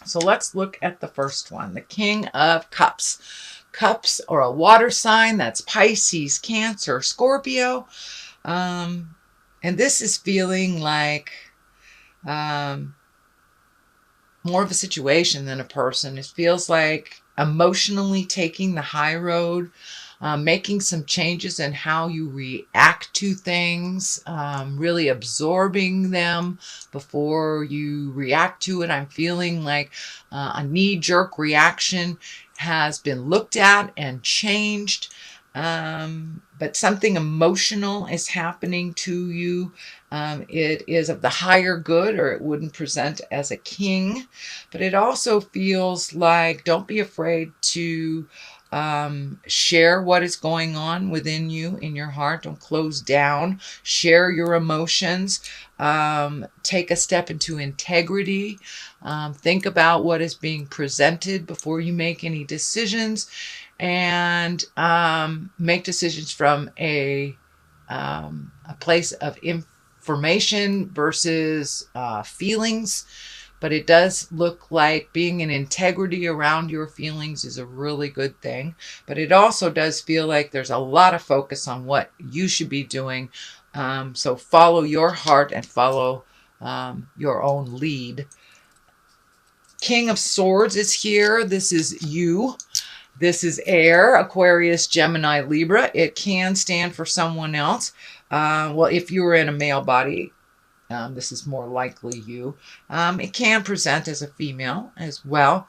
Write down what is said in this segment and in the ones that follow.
So let's look at the first one, the King of Cups. Cups are a water sign. That's Pisces, Cancer, Scorpio. And this is feeling like more of a situation than a person. It feels like emotionally taking the high road, making some changes in how you react to things, really absorbing them before you react to it. I'm feeling like a knee-jerk reaction has been looked at and changed. But something emotional is happening to you. It is of the higher good, or it wouldn't present as a king. But it also feels like don't be afraid to share what is going on within you in your heart. Don't close down. Share your emotions. Take a step into integrity. Think about what is being presented before you make any decisions, and make decisions from a place of information versus feelings. But it does look like being in integrity around your feelings is a really good thing. But it also does feel like there's a lot of focus on what you should be doing. So follow your heart and follow your own lead. King of Swords is here. This is you. This is air, Aquarius, Gemini, Libra. It can stand for someone else. Well, if you were in a male body, this is more likely you. It can present as a female as well.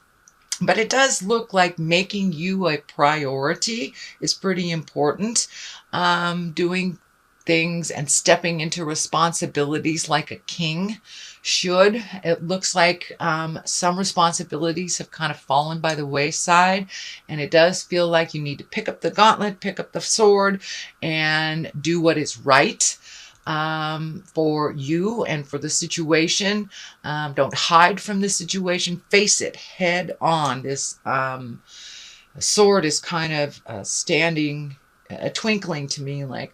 But it does look like making you a priority is pretty important. Doing things and stepping into responsibilities like a king should. It looks like some responsibilities have kind of fallen by the wayside, and it does feel like you need to pick up the gauntlet, pick up the sword, and do what is right for you and for the situation. Don't hide from the situation. Face it head on. This sword is kind of standing, twinkling to me like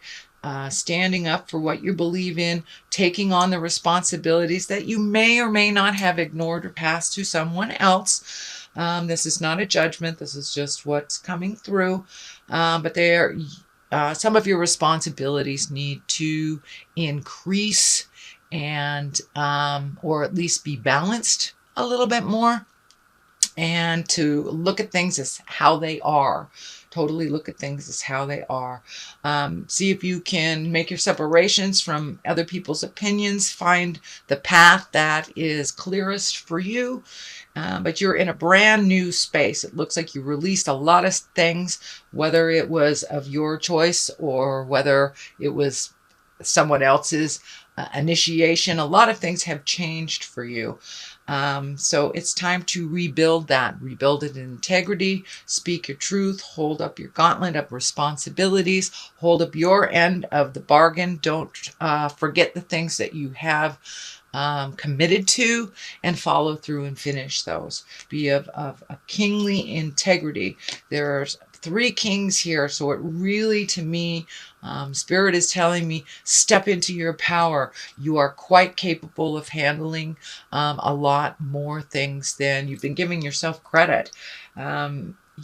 standing up for what you believe in, taking on the responsibilities that you may or may not have ignored or passed to someone else. This is not a judgment. This is just what's coming through. But some of your responsibilities need to increase and or at least be balanced a little bit more, and to look at things as how they are. Totally look at things as how they are. See if you can make your separations from other people's opinions. Find the path that is clearest for you. But you're in a brand new space. It looks like you released a lot of things, whether it was of your choice or whether it was someone else's initiation. A lot of things have changed for you. So it's time to rebuild that. Rebuild it in integrity. Speak your truth. Hold up your gauntlet of responsibilities. Hold up your end of the bargain. Don't forget the things that you have committed to, and follow through and finish those. Be of a kingly integrity. There's 3 kings here, so it really, to me, Spirit is telling me, step into your power. You are quite capable of handling a lot more things than you've been giving yourself credit.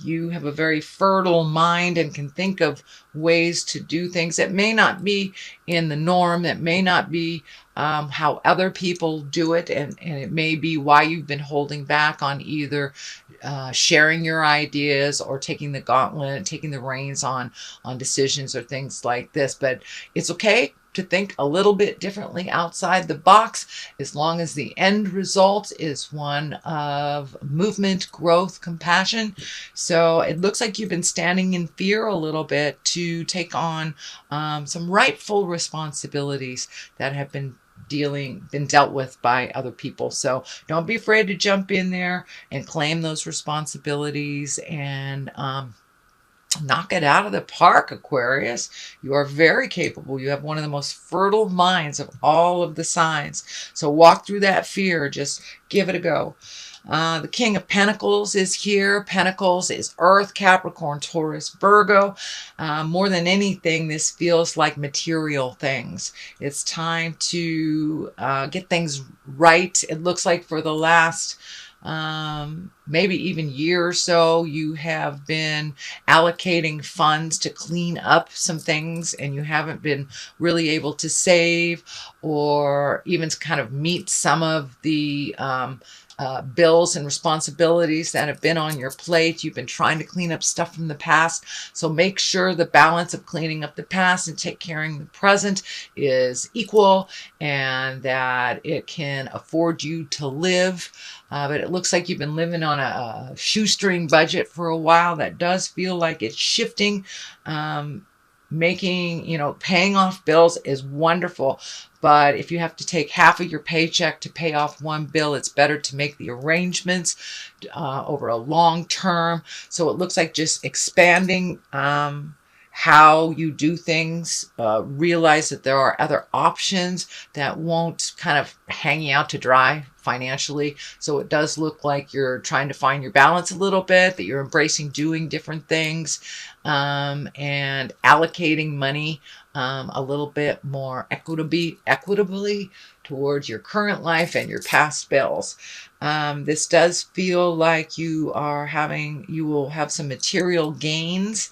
You have a very fertile mind and can think of ways to do things that may not be in the norm, that may not be how other people do it, and it may be why you've been holding back on either sharing your ideas or taking the gauntlet, taking the reins on decisions or things like this. But it's okay to think a little bit differently outside the box, as long as the end result is one of movement, growth, compassion. So it looks like you've been standing in fear a little bit to take on some rightful responsibilities that have been dealt with by other people. So don't be afraid to jump in there and claim those responsibilities and knock it out of the park, Aquarius. You are very capable. You have one of the most fertile minds of all of the signs. So walk through that fear. Just give it a go. The King of Pentacles is here. Pentacles is Earth, Capricorn, Taurus, Virgo. More than anything, this feels like material things. It's time to get things right. It looks like for the last maybe even year or so, you have been allocating funds to clean up some things and you haven't been really able to save or even kind of meet some of the bills and responsibilities that have been on your plate. You've been trying to clean up stuff from the past. So make sure the balance of cleaning up the past and take care of the present is equal and that it can afford you to live. But it looks like you've been living on a shoestring budget for a while. That does feel like it's shifting. Paying off bills is wonderful. But if you have to take half of your paycheck to pay off one bill, it's better to make the arrangements over a long term. So it looks like just expanding how you do things, realize that there are other options that won't kind of hang you out to dry financially. So it does look like you're trying to find your balance a little bit, that you're embracing doing different things and allocating money a little bit more equitably towards your current life and your past bills. This does feel like you will have some material gains.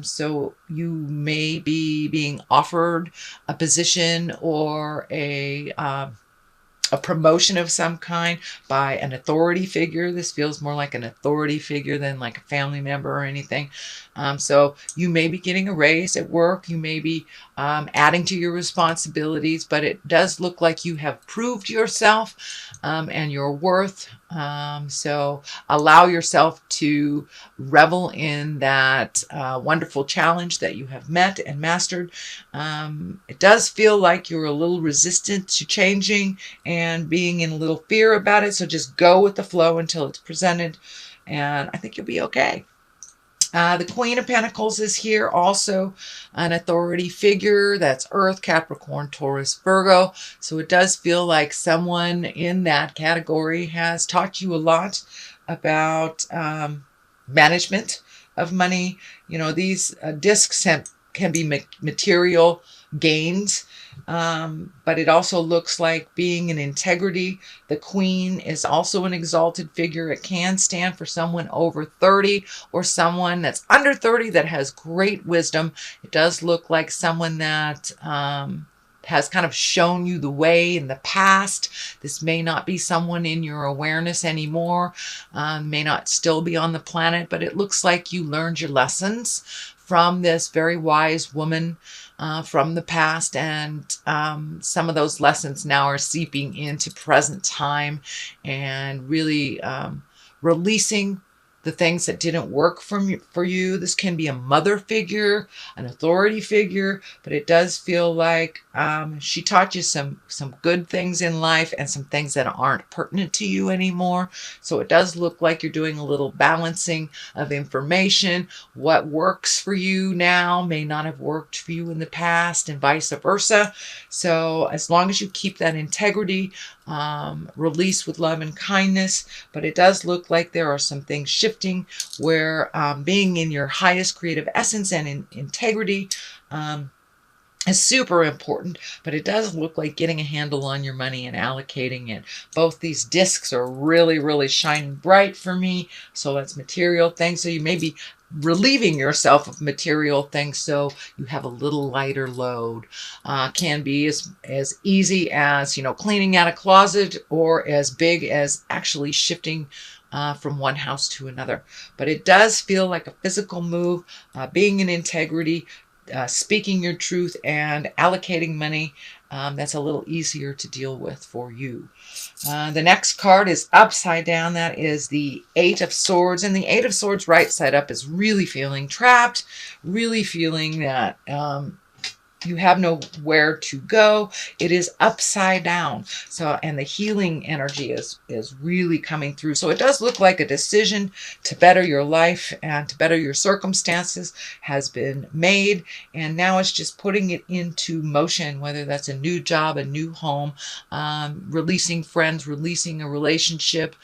So you may be being offered a position or a promotion of some kind by an authority figure. This feels more like an authority figure than like a family member or anything. So you may be getting a raise at work. You may be adding to your responsibilities, but it does look like you have proved yourself and your worth. So allow yourself to revel in that wonderful challenge that you have met and mastered. It does feel like you're a little resistant to changing and being in a little fear about it. So just go with the flow until it's presented, and I think you'll be okay. The Queen of Pentacles is here, also an authority figure. That's Earth, Capricorn, Taurus, Virgo. So it does feel like someone in that category has taught you a lot about management of money. These discs can be material gains, but it also looks like being in integrity. The Queen is also an exalted figure. It can stand for someone over 30 or someone that's under 30 that has great wisdom. It does look like someone that has kind of shown you the way in the past. This may not be someone in your awareness anymore, may not still be on the planet, but it looks like you learned your lessons from this very wise woman from the past, and some of those lessons now are seeping into present time and really releasing the things that didn't work for you. This can be a mother figure, an authority figure, but it does feel like she taught you some good things in life and some things that aren't pertinent to you anymore. So it does look like you're doing a little balancing of information. What works for you now may not have worked for you in the past, and vice versa. So as long as you keep that integrity, release with love and kindness, but it does look like there are some things shifting where being in your highest creative essence and in integrity is super important, but it does look like getting a handle on your money and allocating it. Both these discs are really, really shining bright for me. So that's material things. So you may be relieving yourself of material things so you have a little lighter load. Can be as easy as, cleaning out a closet, or as big as actually shifting from one house to another. But it does feel like a physical move, being in integrity, speaking your truth, and allocating money. That's a little easier to deal with for you. The next card is upside down. That is the Eight of Swords. And the Eight of Swords right side up is really feeling trapped, really feeling that you have nowhere to go. It is upside down. So, and the healing energy is really coming through. So it does look like a decision to better your life and to better your circumstances has been made. And now it's just putting it into motion, whether that's a new job, a new home, releasing friends, releasing a relationship,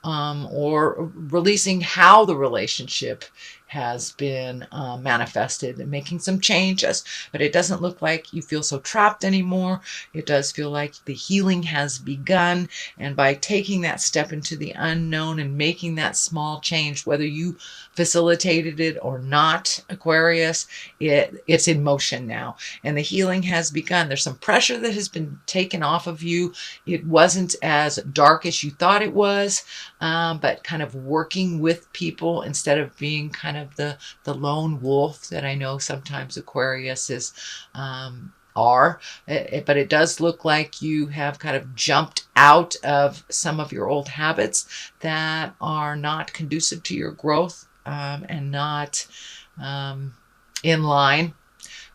or releasing how the relationship has been manifested and making some changes. But it doesn't look like you feel so trapped anymore. It does feel like the healing has begun. And by taking that step into the unknown and making that small change, whether you facilitated it or not, Aquarius, it's in motion now. And the healing has begun. There's some pressure that has been taken off of you. It wasn't as dark as you thought it was, but kind of working with people instead of being kind of the lone wolf that I know sometimes Aquarius is are. But it does look like you have kind of jumped out of some of your old habits that are not conducive to your growth, and not in line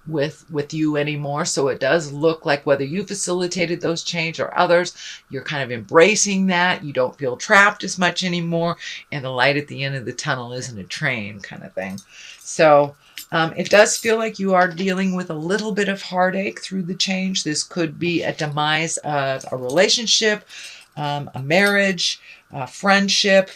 with you anymore. So it does look like whether you facilitated those change or others, you're kind of embracing that. You don't feel trapped as much anymore, and the light at the end of the tunnel isn't a train kind of thing. So it does feel like you are dealing with a little bit of heartache through the change. This could be a demise of a relationship, a marriage, a friendship.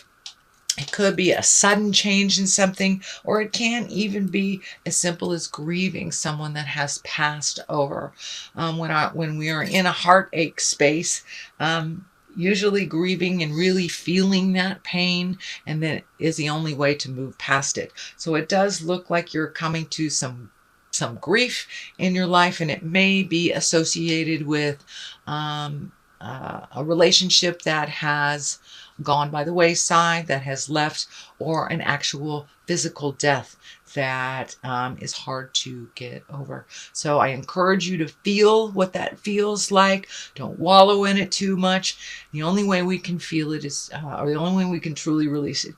It could be a sudden change in something, or it can even be as simple as grieving someone that has passed over. When we are in a heartache space, usually grieving and really feeling that pain, and then is the only way to move past it. So it does look like you're coming to some grief in your life, and it may be associated with a relationship that has gone by the wayside, that has left, or an actual physical death that is hard to get over. So I encourage you to feel what that feels like. Don't wallow in it too much. The only way we can feel it is, or the only way we can truly release it,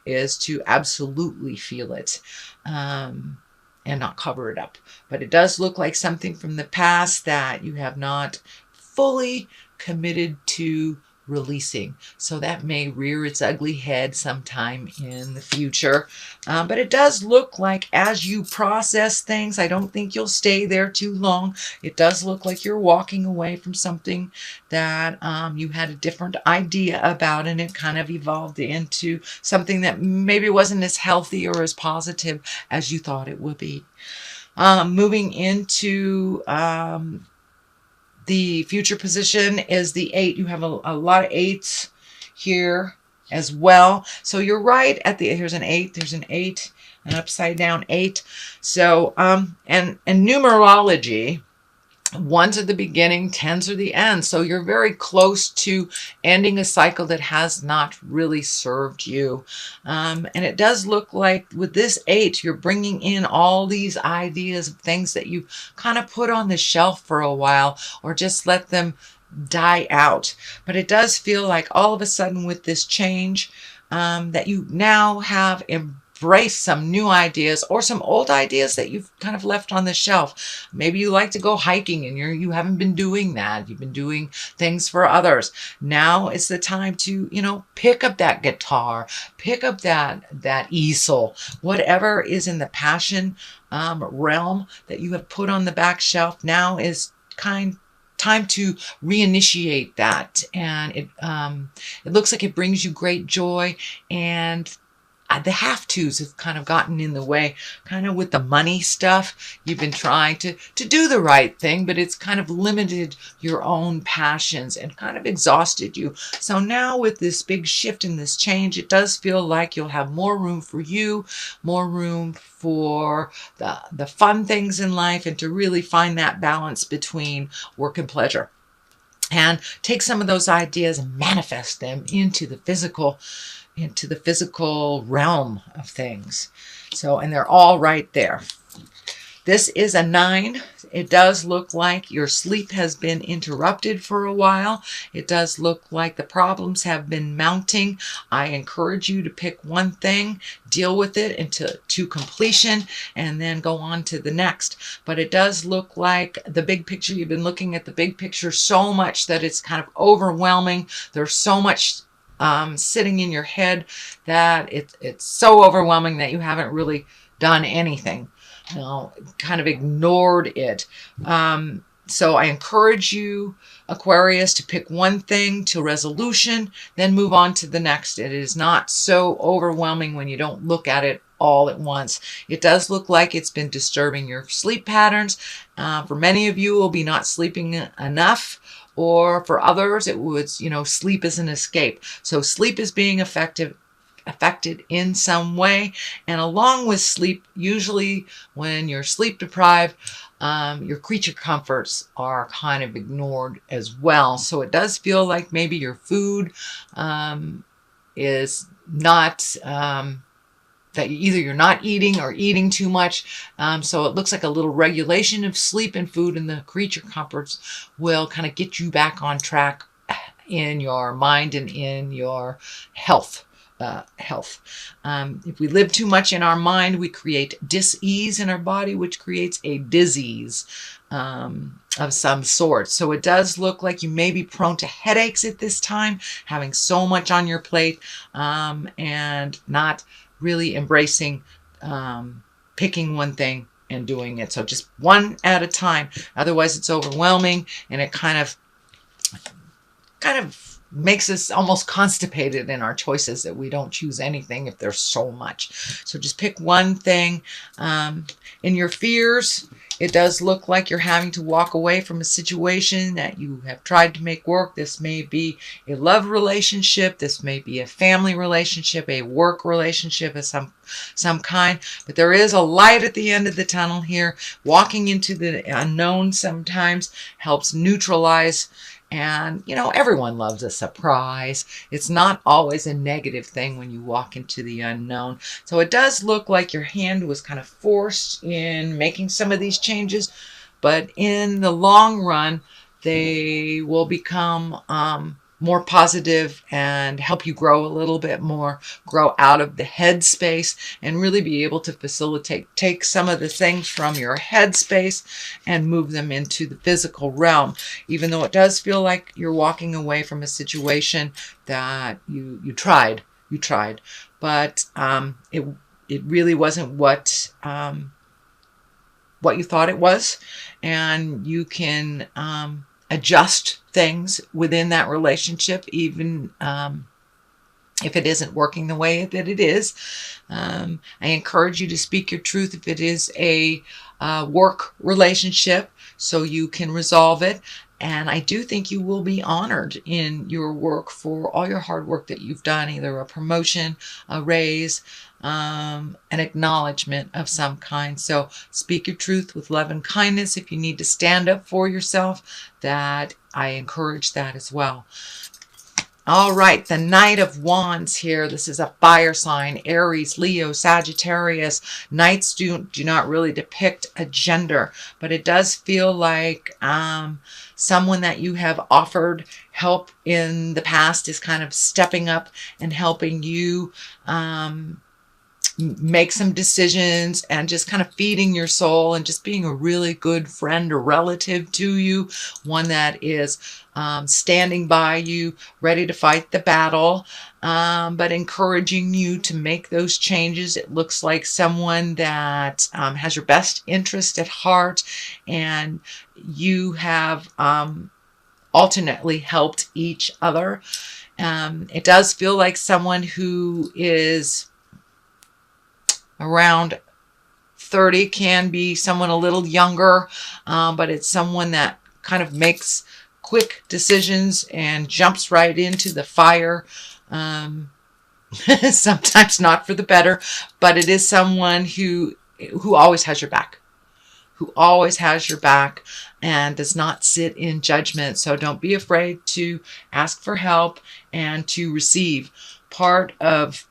is to absolutely feel it. And not cover it up. But it does look like something from the past that you have not fully committed to releasing. So that may rear its ugly head sometime in the future. But it does look like as you process things, I don't think you'll stay there too long. It does look like you're walking away from something that you had a different idea about, and it kind of evolved into something that maybe wasn't as healthy or as positive as you thought it would be. Moving into the future position is the 8. You have a lot of 8s here as well. So you're right at here's an 8, there's an 8, an upside down 8. So, and numerology, 1s are the beginning, 10s are the end. So you're very close to ending a cycle that has not really served you. And it does look like with this 8, you're bringing in all these ideas of things that you kind of put on the shelf for a while, or just let them die out. But it does feel like all of a sudden with this change, that you now have embrace some new ideas or some old ideas that you've kind of left on the shelf. Maybe you like to go hiking and you haven't been doing that. You've been doing things for others. Now is the time to, pick up that guitar, pick up that easel, whatever is in the passion realm that you have put on the back shelf. Now is time to reinitiate that. And it looks like it brings you great joy, and the have-tos have kind of gotten in the way, kind of with the money stuff. You've been trying to do the right thing, but it's kind of limited your own passions and kind of exhausted you. So now with this big shift and this change, it does feel like you'll have more room for you, more room for the fun things in life, and to really find that balance between work and pleasure. And take some of those ideas and manifest them into the physical realm of things. So, and they're all right there. This is a 9. It does look like your sleep has been interrupted for a while. It does look like the problems have been mounting. I encourage you to pick one thing, deal with it to completion, and then go on to the next. But it does look like the big picture, you've been looking at the big picture so much that it's kind of overwhelming. There's so much sitting in your head that it's so overwhelming that you haven't really done anything. Kind of ignored it. So I encourage you, Aquarius, to pick one thing to resolution, then move on to the next. It is not so overwhelming when you don't look at it all at once. It does look like it's been disturbing your sleep patterns. For many of you, it will be not sleeping enough, or for others, it would, sleep is an escape. So sleep is being affected in some way. And along with sleep, usually when you're sleep deprived, your creature comforts are kind of ignored as well. So it does feel like maybe your food is not, that either you're not eating or eating too much. So it looks like a little regulation of sleep and food and the creature comforts will kind of get you back on track in your mind and in your health. If we live too much in our mind, we create dis-ease in our body, which creates a disease of some sort. So it does look like you may be prone to headaches at this time, having so much on your plate, and not really embracing picking one thing and doing it. So just one at a time. Otherwise, it's overwhelming, and it kind of makes us almost constipated in our choices, that we don't choose anything if there's so much. So just pick one thing. In your fears, it does look like you're having to walk away from a situation that you have tried to make work. This may be a love relationship. This may be a family relationship, a work relationship of some kind. But there is a light at the end of the tunnel here. Walking into the unknown sometimes helps neutralize. And, everyone loves a surprise. It's not always a negative thing when you walk into the unknown. So it does look like your hand was kind of forced in making some of these changes. But in the long run, they will become more positive and help you grow a little bit more, grow out of the head space, and really be able to take some of the things from your head space and move them into the physical realm. Even though it does feel like you're walking away from a situation that you tried, but it really wasn't what you thought it was, and you can adjust things within that relationship, even if it isn't working the way that it is. I encourage you to speak your truth if it is a work relationship, so you can resolve it. And I do think you will be honored in your work for all your hard work that you've done, either a promotion, a raise, an acknowledgement of some kind. So speak your truth with love and kindness. If you need to stand up for yourself, that I encourage that as well. All right, the Knight of Wands here. This is a fire sign, Aries, Leo, Sagittarius. Knights do not really depict a gender, but it does feel like someone that you have offered help in the past is kind of stepping up and helping you make some decisions, and just kind of feeding your soul and just being a really good friend or relative to you, one that is standing by you, ready to fight the battle, but encouraging you to make those changes. It looks like someone that has your best interest at heart, and you have alternately helped each other. It does feel like someone who is around 30, can be someone a little younger, but it's someone that kind of makes quick decisions and jumps right into the fire. Sometimes not for the better, but it is someone who always has your back. And does not sit in judgment. So don't be afraid to ask for help and to receive. Part of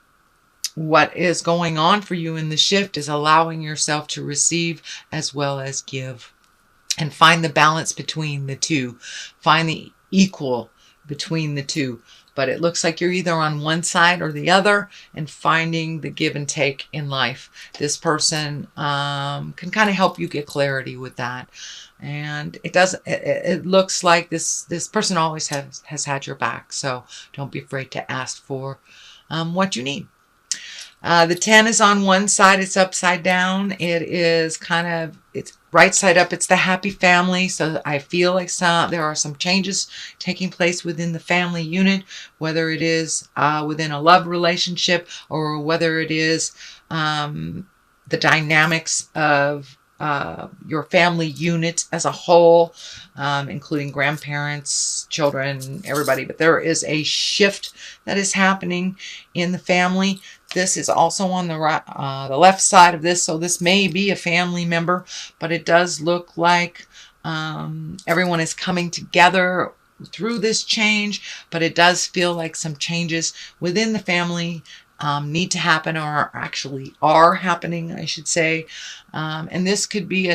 what is going on for you in the shift is allowing yourself to receive as well as give, and find the balance between the two. Find the equal between the two. But it looks like you're either on one side or the other, and finding the give and take in life. This person can kind of help you get clarity with that. And it looks like this person always has had your back. So don't be afraid to ask for what you need. The 10 is on one side, it's upside down. It is it's right side up, it's the happy family. So I feel like there are some changes taking place within the family unit, whether it is within a love relationship or whether it is the dynamics of your family unit as a whole, including grandparents, children, everybody. But there is a shift that is happening in the family. This is also on the left side of this, so this may be a family member, but it does look like everyone is coming together through this change, but it does feel like some changes within the family need to happen, or actually are happening, I should say. And this could be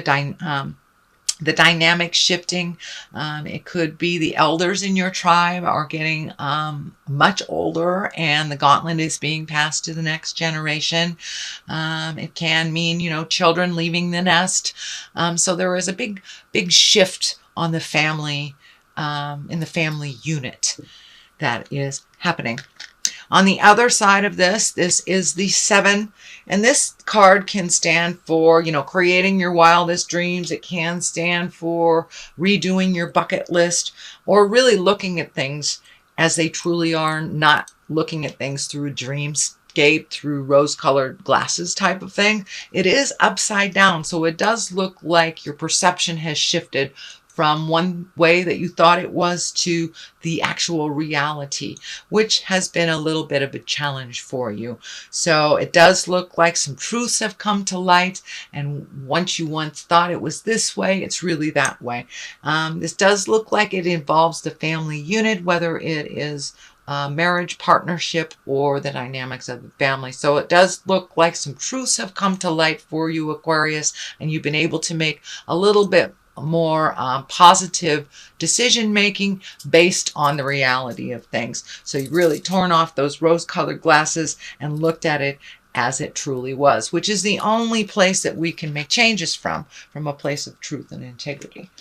the dynamic shifting. It could be the elders in your tribe are getting much older and the gauntlet is being passed to the next generation. It can mean, children leaving the nest. So there is a big shift on the family, in the family unit that is happening. On the other side of this is the 7. And this card can stand for, creating your wildest dreams. It can stand for redoing your bucket list, or really looking at things as they truly are, not looking at things through a dreamscape, through rose-colored glasses type of thing. It is upside down, so it does look like your perception has shifted from one way that you thought it was to the actual reality, which has been a little bit of a challenge for you. So it does look like some truths have come to light, and once you thought it was this way, it's really that way. This does look like it involves the family unit, whether it is marriage, partnership, or the dynamics of the family. So it does look like some truths have come to light for you, Aquarius, and you've been able to make a little bit more positive decision making based on the reality of things. So you've really torn off those rose-colored glasses and looked at it as it truly was, which is the only place that we can make changes from a place of truth and integrity.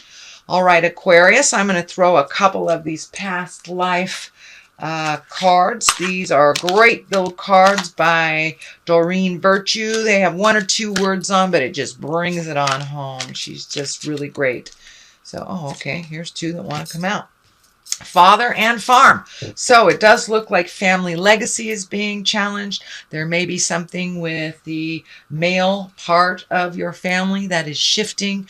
All right, Aquarius, I'm going to throw a couple of these past life cards. These are great little cards by Doreen Virtue. They have 1 or 2 words on, but it just brings it on home. She's just really great. So, okay, here's 2 that want to come out. Father and farm. So it does look like family legacy is being challenged. There may be something with the male part of your family that is shifting.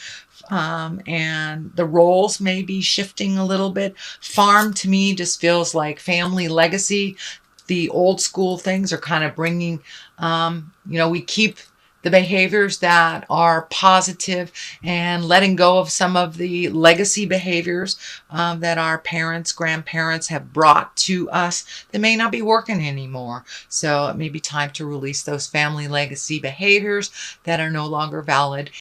And the roles may be shifting a little bit. Farm to me just feels like family legacy. The old school things are kind of bringing, we keep the behaviors that are positive and letting go of some of the legacy behaviors that our parents, grandparents have brought to us that may not be working anymore. So it may be time to release those family legacy behaviors that are no longer valid